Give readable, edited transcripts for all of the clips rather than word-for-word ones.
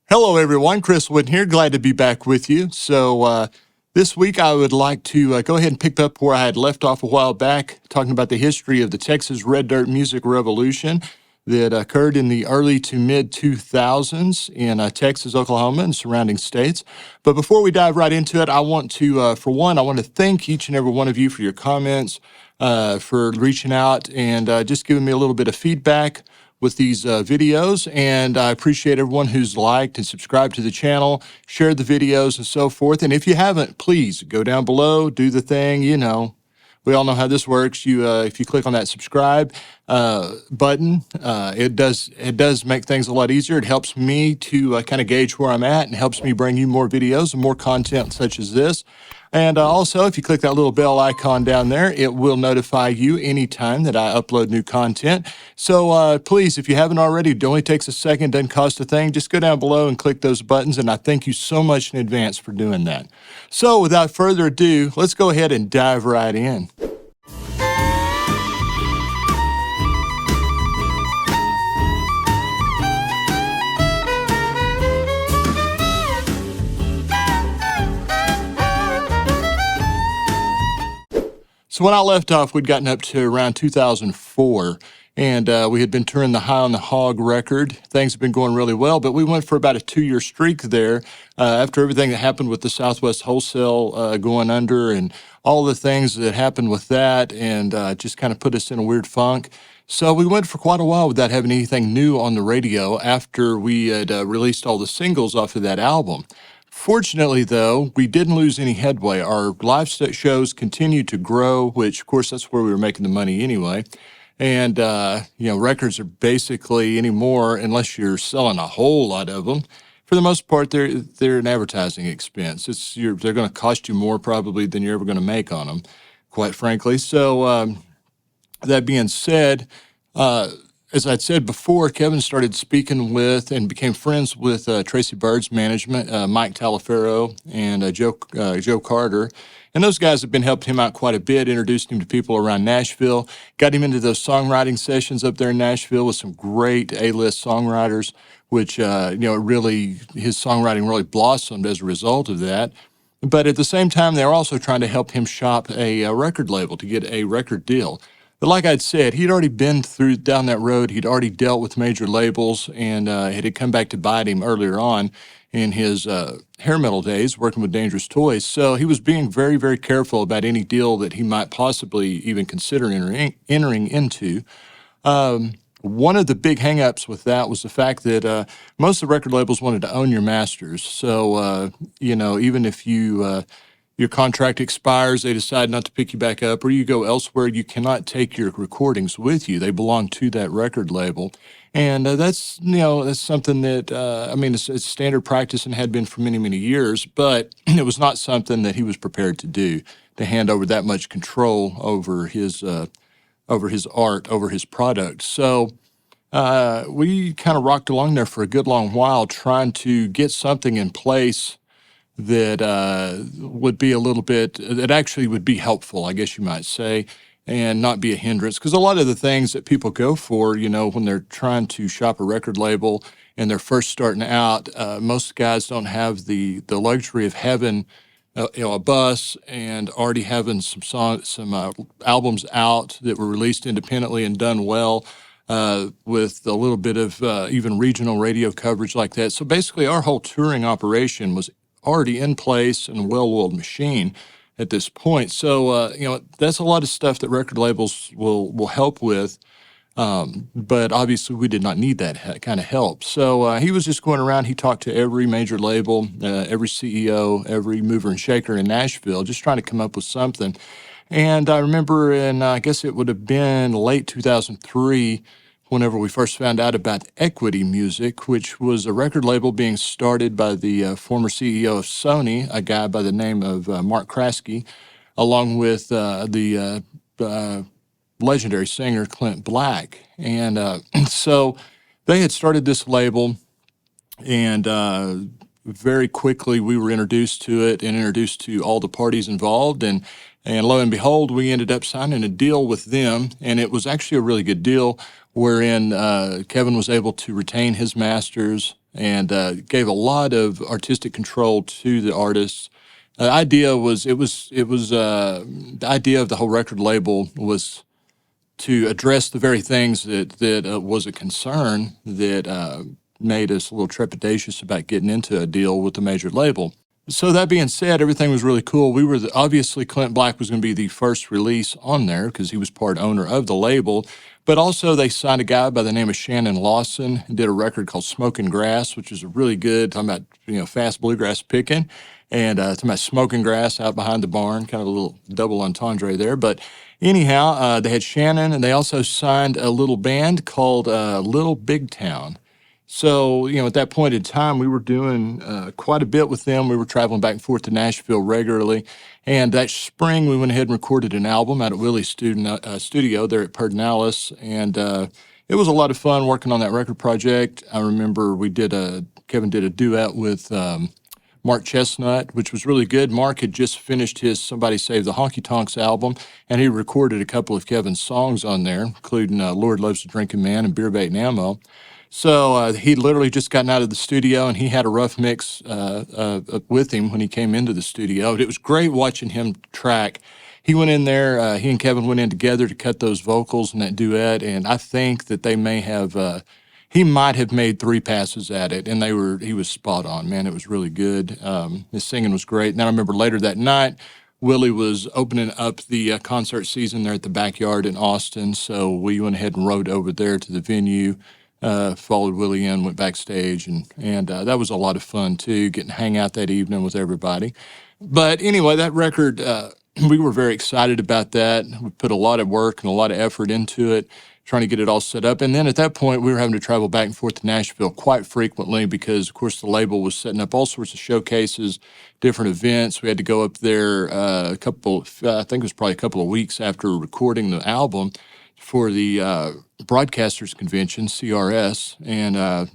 Hello, everyone. Chris Wooden here. Glad to be back with you. This week I would like to go ahead and pick up where I had left off a while back, talking about the history of the Texas Red Dirt Music Revolution that occurred in the early to mid 2000s in Texas, Oklahoma, and surrounding states. But before we dive right into it, I want to, for one, I want to thank each and every one of you for your comments, for reaching out and just giving me a little bit of feedback with these videos. And I appreciate everyone who's liked and subscribed to the channel, shared the videos and so forth. And if you haven't, please go down below, do the thing, we all know how this works. If you click on that subscribe button, it does make things a lot easier. It helps me to kind of gauge where I'm at and helps me bring you more videos and more content such as this. And also, if you click that little bell icon down there, it will notify you anytime that I upload new content. So please, if you haven't already, it only takes a second, doesn't cost a thing. Just go down below and click those buttons, and I thank you so much in advance for doing that. So without further ado, let's go ahead and dive right in. So when I left off, we'd gotten up to around 2004, and we had been touring the High on the Hog record. Things have been going really well, but we went for about a 2-year streak there after everything that happened with the Southwest Wholesale going under and all the things that happened with that, and just kind of put us in a weird funk. So we went for quite a while without having anything new on the radio after we had released all the singles off of that album. Fortunately, though, we didn't lose any headway. Our live shows continued to grow, which, of course, that's where we were making the money anyway. And, records are basically anymore, unless you're selling a whole lot of them, for the most part, they're an advertising expense. They're going to cost you more probably than you're ever going to make on them, quite frankly. So that being said, as I'd said before, Kevin started speaking with and became friends with Tracy Bird's management, Mike Talaferro and Joe Carter. And those guys have been helping him out quite a bit, introduced him to people around Nashville, got him into those songwriting sessions up there in Nashville with some great A-list songwriters, which, really, his songwriting really blossomed as a result of that. But at the same time, they were also trying to help him shop a record label to get a record deal. But like I'd said, he'd already been down that road. He'd already dealt with major labels, and it had come back to bite him earlier on in his hair metal days, working with Dangerous Toys. So he was being very, very careful about any deal that he might possibly even consider entering into. One of the big hangups with that was the fact that most of the record labels wanted to own your masters. So, even if your contract expires, they decide not to pick you back up, or you go elsewhere, you cannot take your recordings with you. They belong to that record label. And that's something that, it's standard practice and had been for many, many years, but it was not something that he was prepared to do, to hand over that much control over his art, over his product. So we kind of rocked along there for a good long while, trying to get something in place that would be that actually would be helpful, I guess you might say, and not be a hindrance. Because a lot of the things that people go for, when they're trying to shop a record label and they're first starting out, most guys don't have the luxury of having a bus and already having some albums out that were released independently and done well. With a little bit of even regional radio coverage like that. So basically, our whole touring operation was already in place and a well-oiled machine at this point. So, that's a lot of stuff that record labels will help with. But obviously, we did not need that kind of help. So he was just going around. He talked to every major label, every CEO, every mover and shaker in Nashville, just trying to come up with something. And I remember I guess it would have been late 2003, whenever we first found out about Equity Music, which was a record label being started by the former CEO of Sony, a guy by the name of Mark Kraske, along with the legendary singer Clint Black. And so they had started this label, and very quickly we were introduced to it and introduced to all the parties involved, and lo and behold, we ended up signing a deal with them, and it was actually a really good deal wherein Kevin was able to retain his masters and gave a lot of artistic control to the artists. The idea was the idea of the whole record label was to address the very things that was a concern that made us a little trepidatious about getting into a deal with the major label. So that being said, everything was really cool. Obviously Clint Black was going to be the first release on there because he was part owner of the label. But also they signed a guy by the name of Shannon Lawson and did a record called Smoking Grass, which is a really good, talking about fast bluegrass picking, and talking about smoking grass out behind the barn, kind of a little double entendre there. But anyhow, they had Shannon, and they also signed a little band called Little Big Town. So, at that point in time, we were doing quite a bit with them. We were traveling back and forth to Nashville regularly. And that spring, we went ahead and recorded an album out at Willie's studio there at Pedernales. And it was a lot of fun working on that record project. I remember Kevin did a duet with Mark Chestnut, which was really good. Mark had just finished his Somebody Save the Honky Tonks album, and he recorded a couple of Kevin's songs on there, including Lord Loves a Drinking Man and Beer Bait and Ammo. So he literally just gotten out of the studio, and he had a rough mix with him when he came into the studio. It was great watching him track. He went in there, he and Kevin went in together to cut those vocals in that duet, and I think that he might have made 3 passes at it, and he was spot on, man. It was really good. His singing was great. And then I remember later that night, Willie was opening up the concert season there at the Backyard in Austin, so we went ahead and rode over there to the venue. Followed Willie in, went backstage, and that was a lot of fun too, getting to hang out that evening with everybody. But anyway, that record, we were very excited about that. We put a lot of work and a lot of effort into it, trying to get it all set up. And then at that point, we were having to travel back and forth to Nashville quite frequently because, of course, the label was setting up all sorts of showcases, different events. We had to go up there I think it was probably a couple of weeks after recording the album for the Broadcasters Convention, CRS, and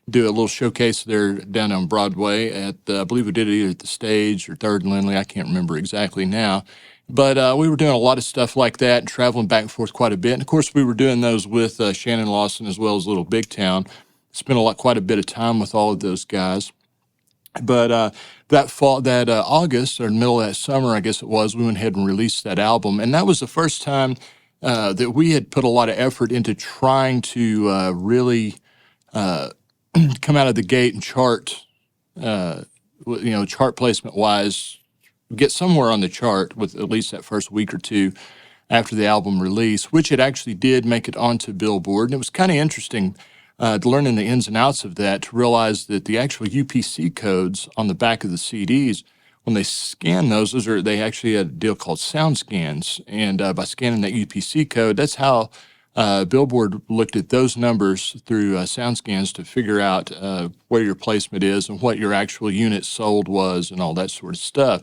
do a little showcase there down on Broadway at, I believe we did it either at the Stage or 3rd and Lindley. I can't remember exactly now. But we were doing a lot of stuff like that and traveling back and forth quite a bit. And, of course, we were doing those with Shannon Lawson as well as Little Big Town. Spent quite a bit of time with all of those guys. But that August or middle of that summer, I guess it was, we went ahead and released that album. And that was the first time that we had put a lot of effort into trying to really come out of the gate and chart placement wise, get somewhere on the chart with at least that first week or two after the album release, which it actually did make it onto Billboard. And it was kind of interesting learning the ins and outs of that to realize that the actual UPC codes on the back of the CDs, when they scan they actually had a deal called SoundScans. And by scanning that UPC code, that's how Billboard looked at those numbers through SoundScans to figure out where your placement is and what your actual unit sold was and all that sort of stuff.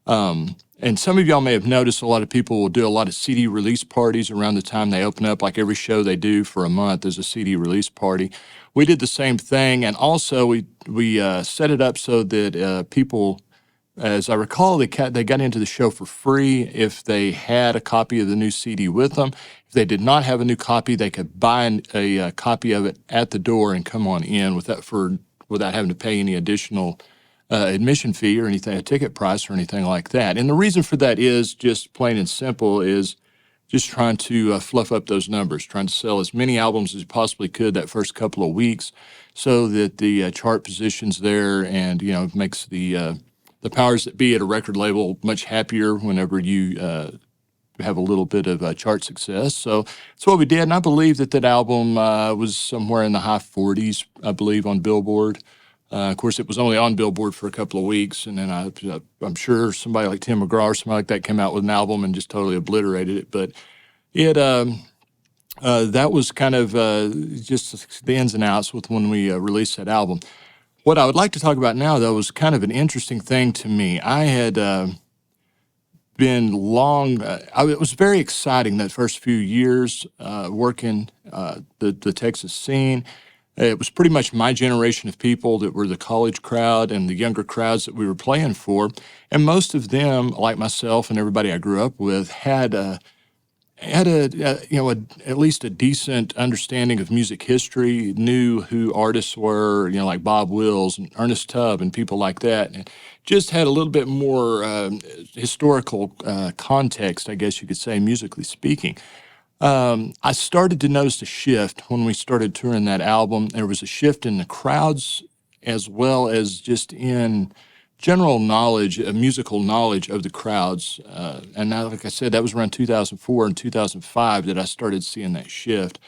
And some of y'all may have noticed a lot of people will do a lot of CD release parties around the time they open up. Like every show they do for a month, there's a CD release party. We did the same thing, and also we set it up so that people, as I recall, they got into the show for free if they had a copy of the new CD with them. If they did not have a new copy, they could buy a copy of it at the door and come on in without having to pay any additional admission fee or anything, a ticket price or anything like that. And the reason for that is just plain and simple is just trying to fluff up those numbers, trying to sell as many albums as you possibly could that first couple of weeks so that the chart position's there and, makes the powers that be at a record label much happier whenever you have a little bit of chart success. So that's what we did. And I believe that album was somewhere in the high 40s, I believe, on Billboard. Of course, it was only on Billboard for a couple of weeks, and then I'm sure somebody like Tim McGraw or somebody like that came out with an album and just totally obliterated it. But that was kind of just the ins and outs with when we released that album. What I would like to talk about now, though, was kind of an interesting thing to me. I had been it was very exciting that first few years working the Texas scene. it was pretty much my generation of people that were the college crowd and the younger crowds that we were playing for. And most of them, like myself and everybody I grew up with, at least a decent understanding of music history, knew who artists were, like Bob Wills and Ernest Tubb and people like that, and just had a little bit more historical context, I guess you could say, musically speaking. I started to notice a shift when we started touring that album. There was a shift in the crowds as well as just in general knowledge, musical knowledge of the crowds. And now, like I said, that was around 2004 and 2005 that I started seeing that shift.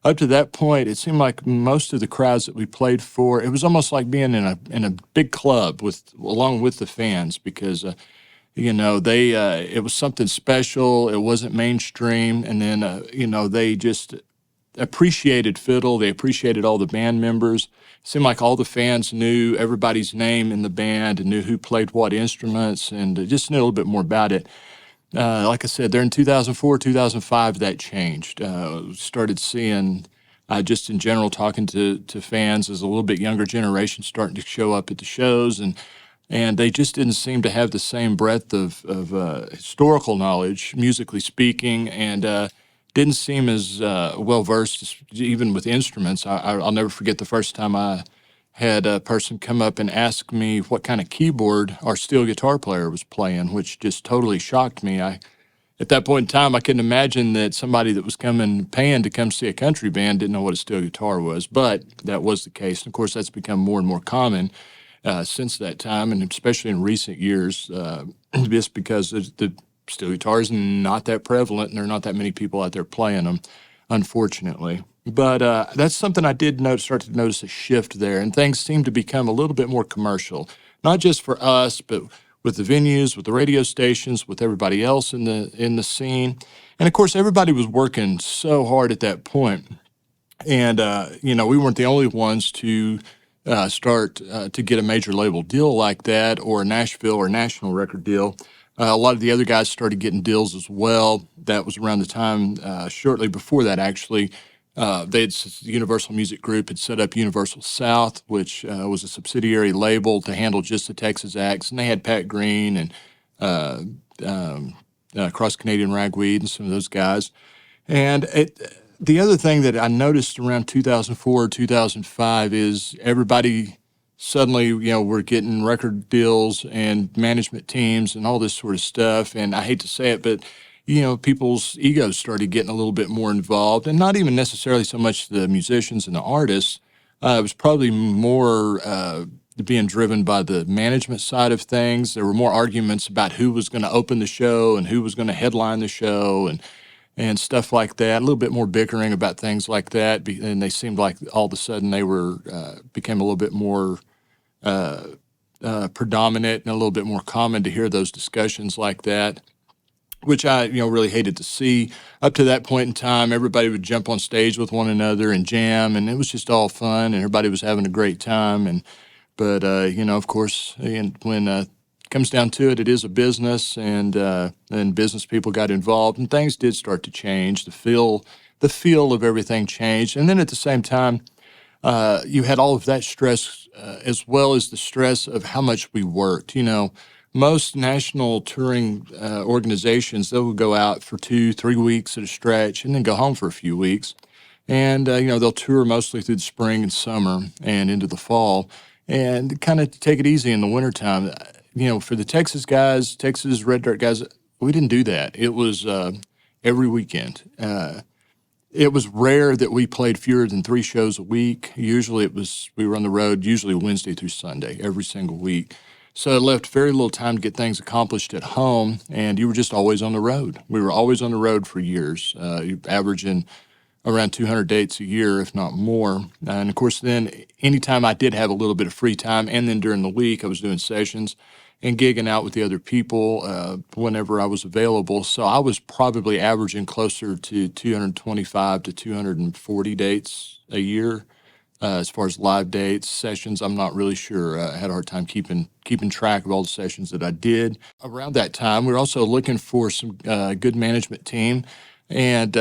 Up to that point, it seemed like most of the crowds that we played for, it was almost like being in a big club along with the fans because they it was something special. It wasn't mainstream, and then they just appreciated fiddle. They appreciated all the band members. It seemed like all the fans knew everybody's name in the band and knew who played what instruments, and just knew a little bit more about it. Like I said, there in 2004, 2005, that changed. Started seeing, just in general, talking to fans as a little bit younger generation starting to show up at the shows, and they just didn't seem to have the same breadth of historical knowledge, musically speaking, and didn't seem as well versed even with instruments. I'll never forget the first time I had a person come up and ask me what kind of keyboard our steel guitar player was playing, which just totally shocked me. At that point in time, I couldn't imagine that somebody that was paying to come see a country band didn't know what a steel guitar was, but that was the case. And of course, that's become more and more common since that time, and especially in recent years, just because the steel guitar is not that prevalent and there are not that many people out there playing them, unfortunately. But that's something I did start to notice a shift there, and things seem to become a little bit more commercial, not just for us, but with the venues, with the radio stations, with everybody else in the scene. And of course, everybody was working so hard at that point. And, we weren't the only ones to start to get a major label deal like that, or a Nashville or national record deal. A lot of the other guys started getting deals as well. That was around the time, shortly before that, actually. The Universal Music Group had set up Universal South, which was a subsidiary label to handle just the Texas acts. And they had Pat Green and Cross Canadian Ragweed and some of those guys. And the other thing that I noticed around 2004, 2005 is everybody suddenly, we're getting record deals and management teams and all this sort of stuff. And I hate to say it, but, people's egos started getting a little bit more involved, and not even necessarily so much the musicians and the artists. It was probably more being driven by the management side of things. There were more arguments about who was going to open the show and who was going to headline the show and stuff like that. A little bit more bickering about things like that, and they seemed like all of a sudden they became a little bit more predominant and a little bit more common to hear those discussions like that, which I really hated to see. Up to that point in time, everybody would jump on stage with one another and jam, and it was just all fun, and everybody was having a great time. But of course, when it comes down to it, it is a business, and business people got involved, and things did start to change. The feel of everything changed, and then at the same time, you had all of that stress as well as the stress of how much we worked. Most national touring organizations, they'll go out for 2-3 weeks at a stretch and then go home for a few weeks. And, they'll tour mostly through the spring and summer and into the fall, and kind of take it easy in the wintertime. For the Texas guys, Texas Red Dirt guys, we didn't do that. It was every weekend. It was rare that we played fewer than 3 shows a week. Usually we were on the road, usually Wednesday through Sunday, every single week. So it left very little time to get things accomplished at home, and you were just always on the road. We were always on the road for years, averaging around 200 dates a year, if not more. And of course, then anytime I did have a little bit of free time, and then during the week, I was doing sessions and gigging out with the other people whenever I was available. So I was probably averaging closer to 225 to 240 dates a year. As far as live dates, sessions, I'm not really sure. I had a hard time keeping track of all the sessions that I did. Around that time, we were also looking for some good management team, and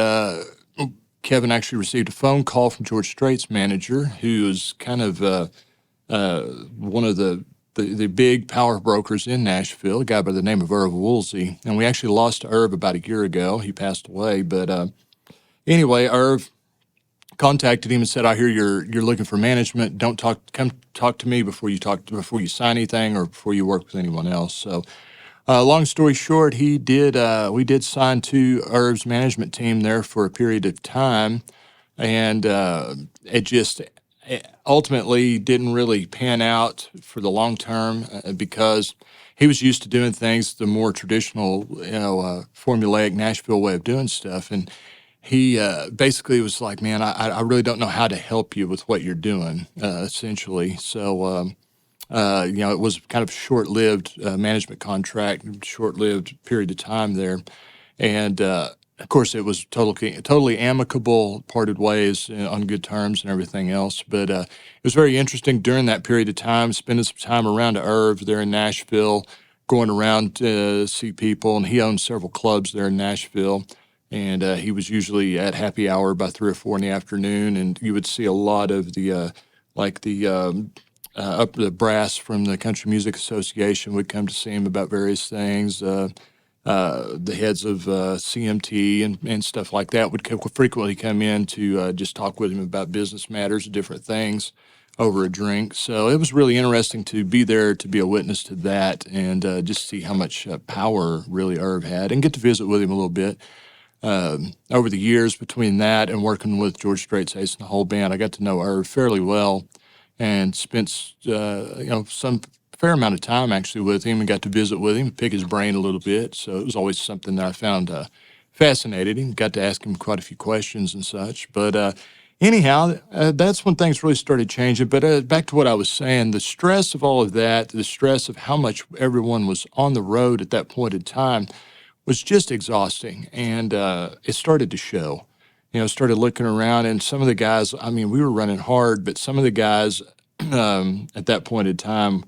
Kevin actually received a phone call from George Strait's manager, who is kind of one of the big power brokers in Nashville, a guy by the name of Irv Woolsey. And we actually lost Irv about a year ago. He passed away. But anyway, Irv contacted him and said, "I hear you're looking for management. Don't come talk to me before you sign anything or before you work with anyone else." So, long story short, we did sign to Irv's management team there for a period of time, and it just ultimately didn't really pan out for the long term because he was used to doing things the more traditional, formulaic Nashville way of doing stuff, and he basically was like, "Man, I really don't know how to help you with what you're doing," essentially. So, it was kind of a short-lived management contract, short-lived period of time there, and of course, it was totally amicable, parted ways on good terms and everything else. But it was very interesting during that period of time, spending some time around Irv there in Nashville, going around to see people, and he owned several clubs there in Nashville. And he was usually at happy hour by 3 or 4 in the afternoon, and you would see a lot of the like up the brass from the Country Music Association would come to see him about various things. The heads of CMT and stuff like that would frequently come in to just talk with him about business matters, different things over a drink. So it was really interesting to be there to be a witness to that and just see how much power really Irv had and get to visit with him a little bit. Over the years between that and working with George Strait's Ace and the whole band, I got to know Irv fairly well and spent some fair amount of time actually with him and got to visit with him, pick his brain a little bit. So it was always something that I found fascinating. Got to ask him quite a few questions and such. But anyhow, that's when things really started changing. But back to what I was saying, the stress of all of that, the stress of how much everyone was on the road at that point in time was just exhausting. And it started to show. Started looking around, and some of the guys, I mean, we were running hard, but some of the guys at that point in time,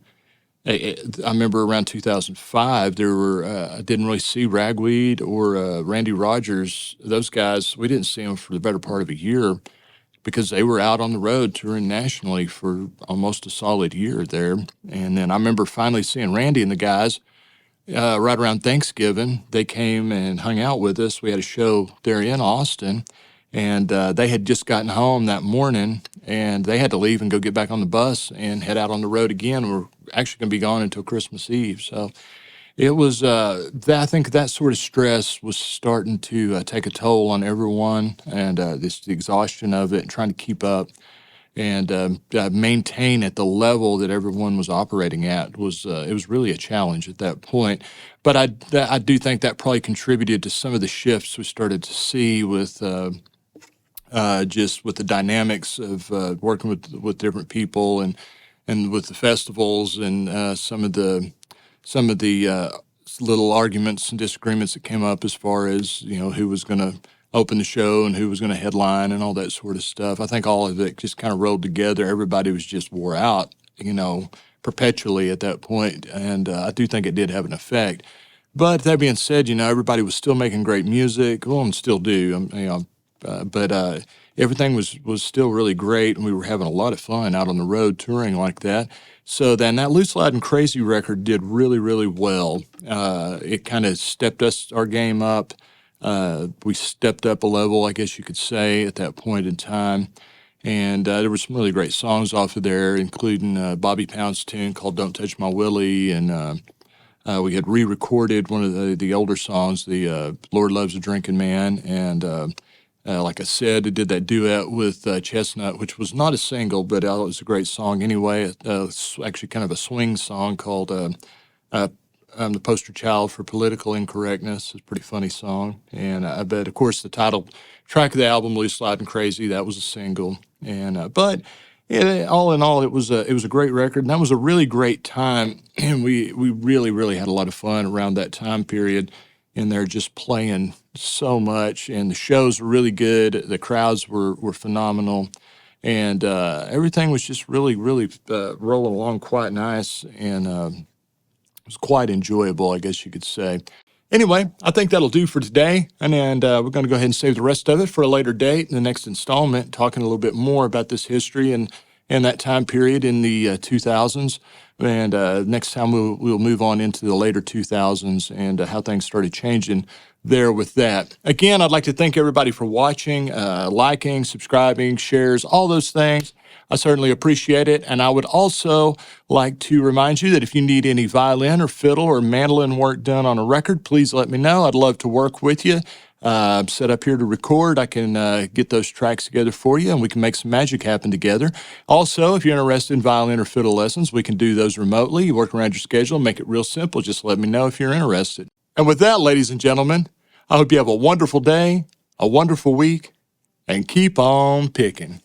I remember around 2005, there were, I didn't really see Ragweed or Randy Rogers. Those guys, we didn't see them for the better part of a year because they were out on the road touring nationally for almost a solid year there. And then I remember finally seeing Randy and the guys right around Thanksgiving. They came and hung out with us. We had a show there in Austin, and they had just gotten home that morning, and they had to leave and go get back on the bus and head out on the road again. We're actually going to be gone until Christmas Eve. So it was, I think that sort of stress was starting to take a toll on everyone, and the exhaustion of it, and trying to keep up and maintain at the level that everyone was operating at was it was really a challenge at that point. But I do think that probably contributed to some of the shifts we started to see with just with the dynamics of working with different people and with the festivals and some of the little arguments and disagreements that came up as far as who was going to open the show and who was going to headline and all that sort of stuff. I think all of it just kind of rolled together. Everybody was just wore out, perpetually at that point, and I do think it did have an effect. But that being said, everybody was still making great music, well, and still do. But everything was still really great, and we were having a lot of fun out on the road touring like that. So then that Loose Light Crazy record did really, really well. It kind of stepped our game up. We stepped up a level, I guess you could say, at that point in time. And there were some really great songs off of there, including Bobby Pound's tune called Don't Touch My Willie. And we had re-recorded one of the older songs, the Lord Loves a Drinking Man. And like I said, I did that duet with Chestnut, which was not a single, but it was a great song anyway. It's actually kind of a swing song called I'm the poster child for political incorrectness. It's a pretty funny song. And I bet, of course, the title track of the album, Loose, Light, and Crazy, that was a single. And but all in all, it was a great record. And that was a really great time. And we really, really had a lot of fun around that time period. And they're just playing so much. And the shows were really good. The crowds were phenomenal. And everything was just really, really rolling along quite nice. And it was quite enjoyable, I guess you could say. Anyway, I think that'll do for today. And we're going to go ahead and save the rest of it for a later date in the next installment, talking a little bit more about this history and that time period in the 2000s. And next time we'll move on into the later 2000s and how things started changing there with that. Again, I'd like to thank everybody for watching, liking, subscribing, shares, all those things. I certainly appreciate it. And I would also like to remind you that if you need any violin or fiddle or mandolin work done on a record, please let me know. I'd love to work with you. I'm set up here to record. I can get those tracks together for you and we can make some magic happen together. Also, if you're interested in violin or fiddle lessons, we can do those remotely. You work around your schedule, make it real simple. Just let me know if you're interested. And with that, ladies and gentlemen, I hope you have a wonderful day, a wonderful week, and keep on picking.